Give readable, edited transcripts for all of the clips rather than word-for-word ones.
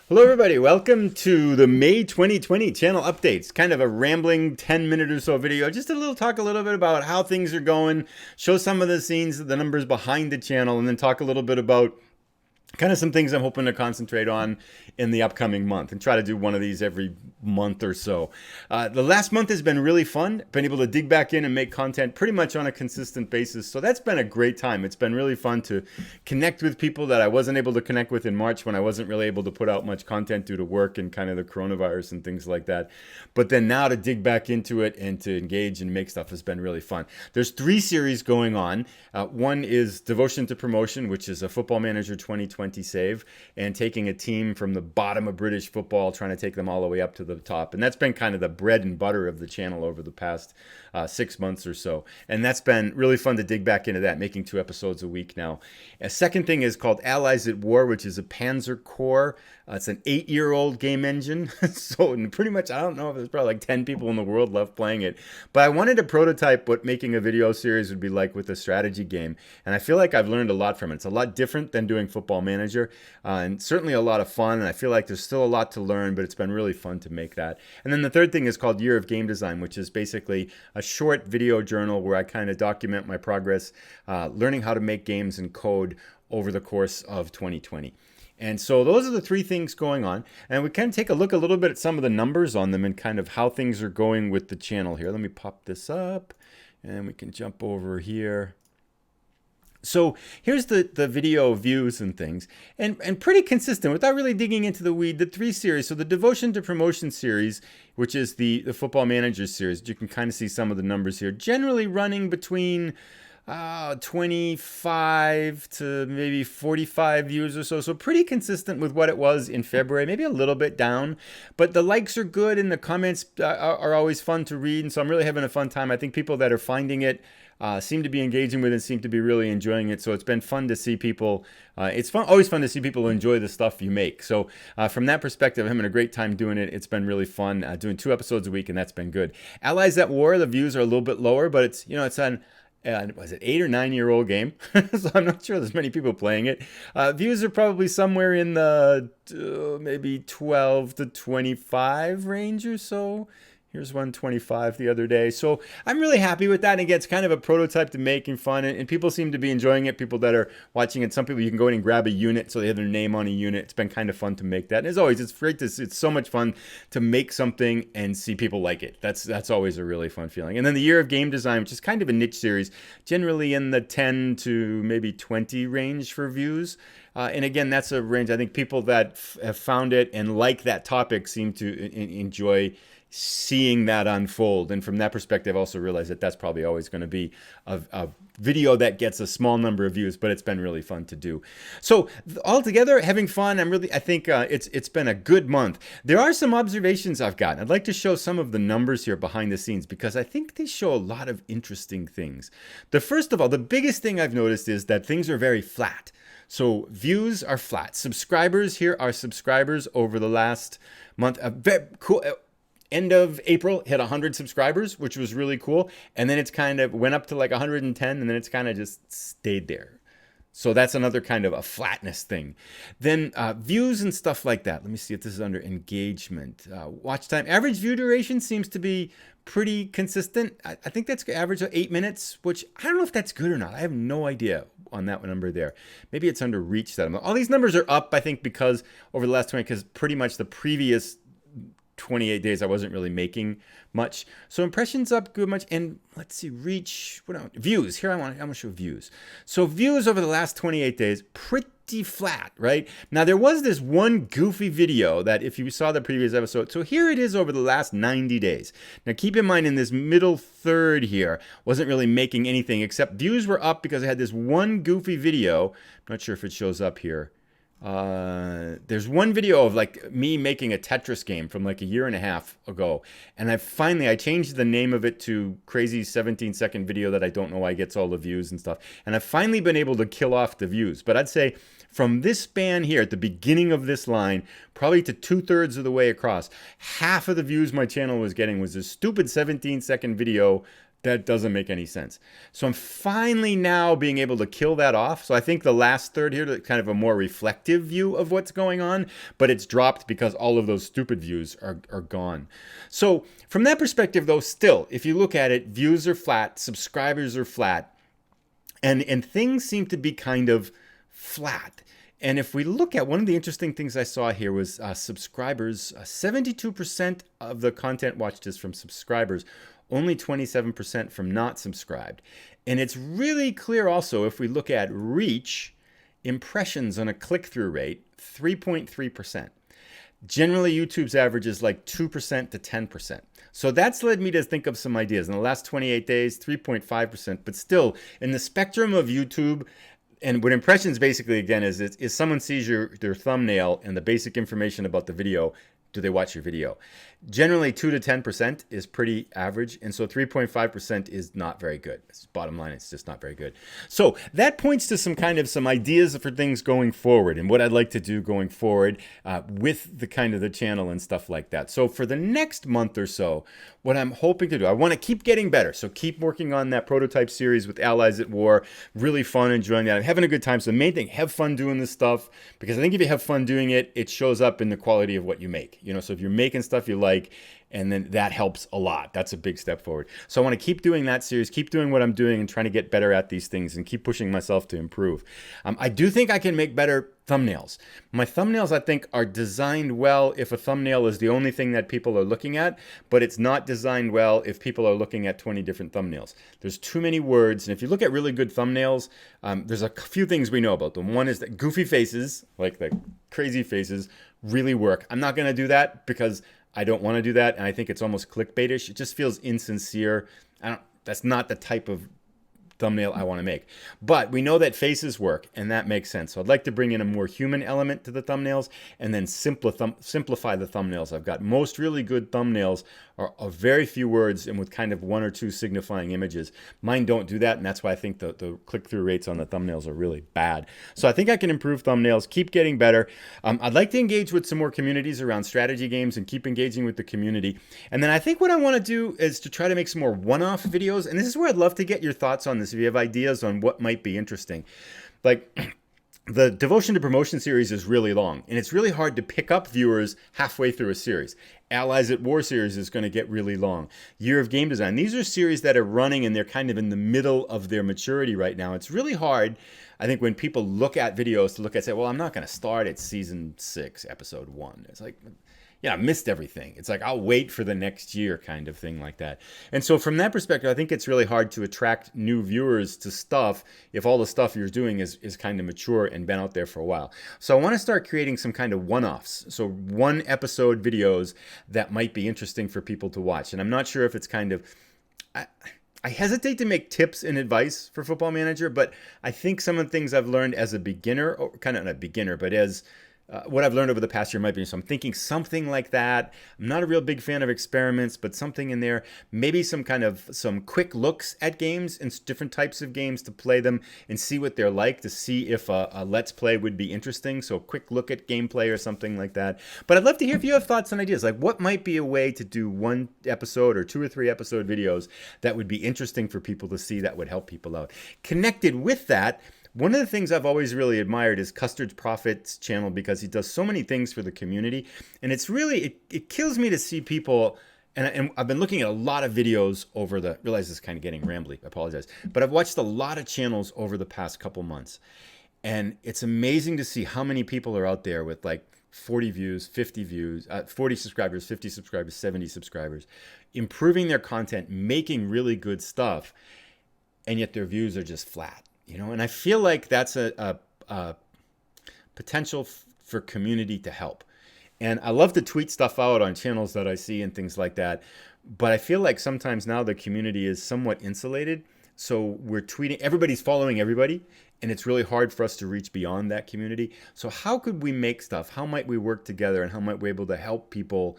Hello, everybody. Welcome to the May 2020 channel updates. Kind of a rambling 10-minute or so video. Just a little bit about how things are going, show some of the scenes, the numbers behind the channel, and then talk a little bit about kind of some things I'm hoping to concentrate on in the upcoming month and try to do one of these every month or so. The last month has been really fun. Been able to dig back in and make content pretty much on a consistent basis. So that's been a great time. It's been really fun to connect with people that I wasn't able to connect with in March when I wasn't really able to put out much content due to work and kind of the coronavirus and things like that. But then now to dig back into it and to engage and make stuff has been really fun. There's 3 series going on. One is Devotion to Promotion, which is a Football Manager 2020 save, and taking a team from the bottom of British football, trying to take them all the way up to the top. And that's been kind of the bread and butter of the channel over the past 6 months or so. And that's been really fun to dig back into that, making 2 episodes a week now. A second thing is called Allies at War, which is a Panzer Corps. It's an 8-year-old game engine. So pretty much, I don't know if there's probably like 10 people in the world left playing it. But I wanted to prototype what making a video series would be like with a strategy game. And I feel like I've learned a lot from it. It's a lot different than doing Football Manager, and certainly a lot of fun. And I feel like there's still a lot to learn, but it's been really fun to make that. And then the third thing is called Year of Game Design, which is basically a short video journal where I kind of document my progress, learning how to make games and code over the course of 2020. And so those are the 3 things going on. And we can take a look a little bit at some of the numbers on them and kind of how things are going with the channel here. Let me pop this up and we can jump over here. So here's the video views and things, and pretty consistent without really digging into the weed. The 3 series, so the Devotion to Promotion series, which is the Football Manager series, you can kind of see some of the numbers here, generally running between 25 to maybe 45 views or so. So pretty consistent with what it was in February, maybe a little bit down, but the likes are good and the comments are always fun to read. And so I'm really having a fun time. I think people that are finding it seem to be engaging with it, seem to be really enjoying it. So it's been fun to see people. Always fun to see people enjoy the stuff you make. So from that perspective, I'm having a great time doing it. It's been really fun doing 2 episodes a week, and that's been good. Allies at War, the views are a little bit lower, but it's on. Was it 8 or 9-year-old game? So I'm not sure there's many people playing it. Views are probably somewhere in the maybe 12 to 25 range or so. Here's 125 the other day. So I'm really happy with that. And again, it's kind of a prototype to making fun. And people seem to be enjoying it. People that are watching it. Some people, you can go in and grab a unit so they have their name on a unit. It's been kind of fun to make that. And as always, it's so much fun to make something and see people like it. That's always a really fun feeling. And then the Year of Game Design, which is kind of a niche series, generally in the 10 to maybe 20 range for views. And again, that's a range. I think people that have found it and like that topic seem to enjoy seeing that unfold. And from that perspective, I also realize that that's probably always going to be a video that gets a small number of views, but it's been really fun to do. So altogether, having fun. I think it's been a good month. There are some observations I've gotten. I'd like to show some of the numbers here behind the scenes because I think they show a lot of interesting things. First of all, the biggest thing I've noticed is that things are very flat. So views are flat. Subscribers, here are subscribers over the last month. Very cool. End of April, hit 100 subscribers, which was really cool. And then it's kind of went up to like 110, and then it's kind of just stayed there. So that's another kind of a flatness thing. Then views and stuff like that. Let me see if this is under engagement. Watch time. Average view duration seems to be pretty consistent. I think that's average of 8 minutes, which I don't know if that's good or not. I have no idea on that number there. Maybe it's under reach that. All these numbers are up, I think, because over the last 20, because pretty much the previous 28 days I wasn't really making much. So impressions up good much. And let's see, reach, views. Here I'm going to show views. So views over the last 28 days, pretty flat, right? Now there was this one goofy video that if you saw the previous episode, so here it is over the last 90 days. Now keep in mind in this middle third here, wasn't really making anything except views were up because I had this one goofy video. I'm not sure if it shows up here. There's one video of like me making a Tetris game from like a year and a half ago, and I changed the name of it to crazy 17-second video that I don't know why gets all the views and stuff, and I've finally been able to kill off the views. But I'd say from this span here at the beginning of this line, probably to 2/3 of the way across, half of the views my channel was getting was this stupid 17-second video That doesn't make any sense. So I'm finally now being able to kill that off. So I think the last third here is kind of a more reflective view of what's going on, but it's dropped because all of those stupid views are gone. So from that perspective, though, still, if you look at it, views are flat, subscribers are flat, and things seem to be kind of flat. And if we look at one of the interesting things I saw here was subscribers, 72% of the content watched is from subscribers, only 27% from not subscribed. And it's really clear also if we look at reach, impressions on a click-through rate, 3.3%. Generally, YouTube's average is like 2% to 10%. So that's led me to think of some ideas. In the last 28 days, 3.5%, but still, in the spectrum of YouTube, and what impressions basically, again, is someone sees their thumbnail and the basic information about the video, do they watch your video? Generally, 2 to 10% is pretty average, and so 3.5% is not very good. It's bottom line, it's just not very good. So that points to some ideas for things going forward and what I'd like to do going forward with the kind of the channel and stuff like that. So for the next month or so, what I'm hoping to do, I want to keep getting better. So keep working on that prototype series with Allies at War. Really fun, enjoying that. I'm having a good time. So the main thing, have fun doing this stuff, because I think if you have fun doing it, it shows up in the quality of what you make. So if you're making stuff you like, and then that helps a lot. That's a big step forward. So I want to keep doing that series, keep doing what I'm doing and trying to get better at these things and keep pushing myself to improve. I do think I can make better thumbnails. My thumbnails, I think, are designed well if a thumbnail is the only thing that people are looking at, but it's not designed well if people are looking at 20 different thumbnails. There's too many words, and if you look at really good thumbnails, there's a few things we know about them. One is that goofy faces, like the crazy faces, really work. I'm not going to do that because I don't want to do that, and I think it's almost clickbaitish. It just feels insincere. That's not the type of thumbnail I want to make. But we know that faces work, and that makes sense. So I'd like to bring in a more human element to the thumbnails and then simplify the thumbnails. I've got most really good thumbnails are very few words and with kind of one or two signifying images. Mine don't do that, and that's why I think the click-through rates on the thumbnails are really bad. So I think I can improve thumbnails, keep getting better. I'd like to engage with some more communities around strategy games and keep engaging with the community. And then I think what I want to do is to try to make some more one-off videos, and this is where I'd love to get your thoughts on this if you have ideas on what might be interesting. Like, the Devotion to Promotion series is really long, and it's really hard to pick up viewers halfway through a series. Allies at War series is going to get really long. Year of Game Design. These are series that are running, and they're kind of in the middle of their maturity right now. It's really hard, I think, when people look at videos to look at say, well, I'm not going to start at season 6, episode 1. It's like, yeah, I missed everything. It's like, I'll wait for the next year kind of thing like that. And so from that perspective, I think it's really hard to attract new viewers to stuff if all the stuff you're doing is kind of mature and been out there for a while. So I want to start creating some kind of one-offs. So one episode videos that might be interesting for people to watch. And I'm not sure if it's kind of... I hesitate to make tips and advice for Football Manager, but I think some of the things I've learned as a beginner, or kind of not a beginner, but as what I've learned over the past year might be, so I'm thinking something like that. I'm not a real big fan of experiments, but something in there, maybe some quick looks at games and different types of games to play them and see what they're like, to see if a Let's Play would be interesting. So a quick look at gameplay or something like that. But I'd love to hear if you have thoughts and ideas, like what might be a way to do one episode or 2 or 3 episode videos that would be interesting for people to see, that would help people out. Connected with that, one of the things I've always really admired is Custard's Profits channel, because he does so many things for the community. And it's really, it kills me to see people, and I've been looking at a lot of videos over realize this is kind of getting rambly, I apologize. But I've watched a lot of channels over the past couple months. And it's amazing to see how many people are out there with like 40 views, 50 views, 40 subscribers, 50 subscribers, 70 subscribers, improving their content, making really good stuff, and yet their views are just flat. And I feel like that's a potential for community to help. And I love to tweet stuff out on channels that I see and things like that. But I feel like sometimes now the community is somewhat insulated. So we're tweeting, everybody's following everybody, and it's really hard for us to reach beyond that community. So how could we make stuff? How might we work together, and how might we be able to help people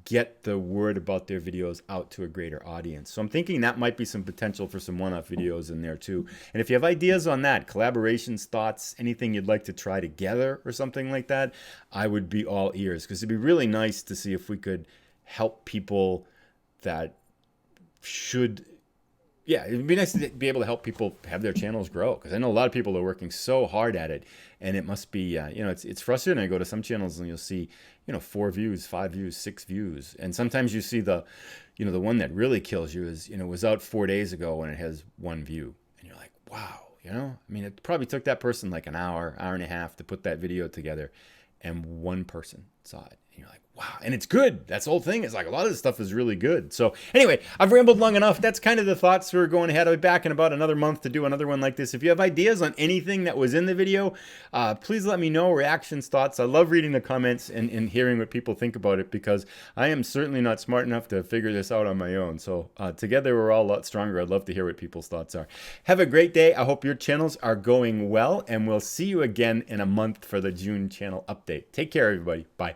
get the word about their videos out to a greater audience? So I'm thinking that might be some potential for some one-off videos in there too. And if you have ideas on that, collaborations, thoughts, anything you'd like to try together or something like that, I would be all ears, because it'd be really nice to see if we could help people that should Yeah, it'd be nice to be able to help people have their channels grow, because I know a lot of people are working so hard at it, and it must be, it's frustrating. I go to some channels and you'll see, 4 views, 5 views, 6 views, and sometimes you see the one that really kills you is, was out 4 days ago and it has 1 view, and you're like, wow, I mean, it probably took that person like an hour, hour and a half to put that video together, and one person saw it. And you're like, wow. And it's good. That's the whole thing. It's like a lot of this stuff is really good. So anyway, I've rambled long enough. That's kind of the thoughts we're going ahead. I'll be back in about another month to do another one like this. If you have ideas on anything that was in the video, please let me know. Reactions, thoughts. I love reading the comments and hearing what people think about it, because I am certainly not smart enough to figure this out on my own. So together we're all a lot stronger. I'd love to hear what people's thoughts are. Have a great day. I hope your channels are going well, and we'll see you again in a month for the June channel update. Take care, everybody. Bye.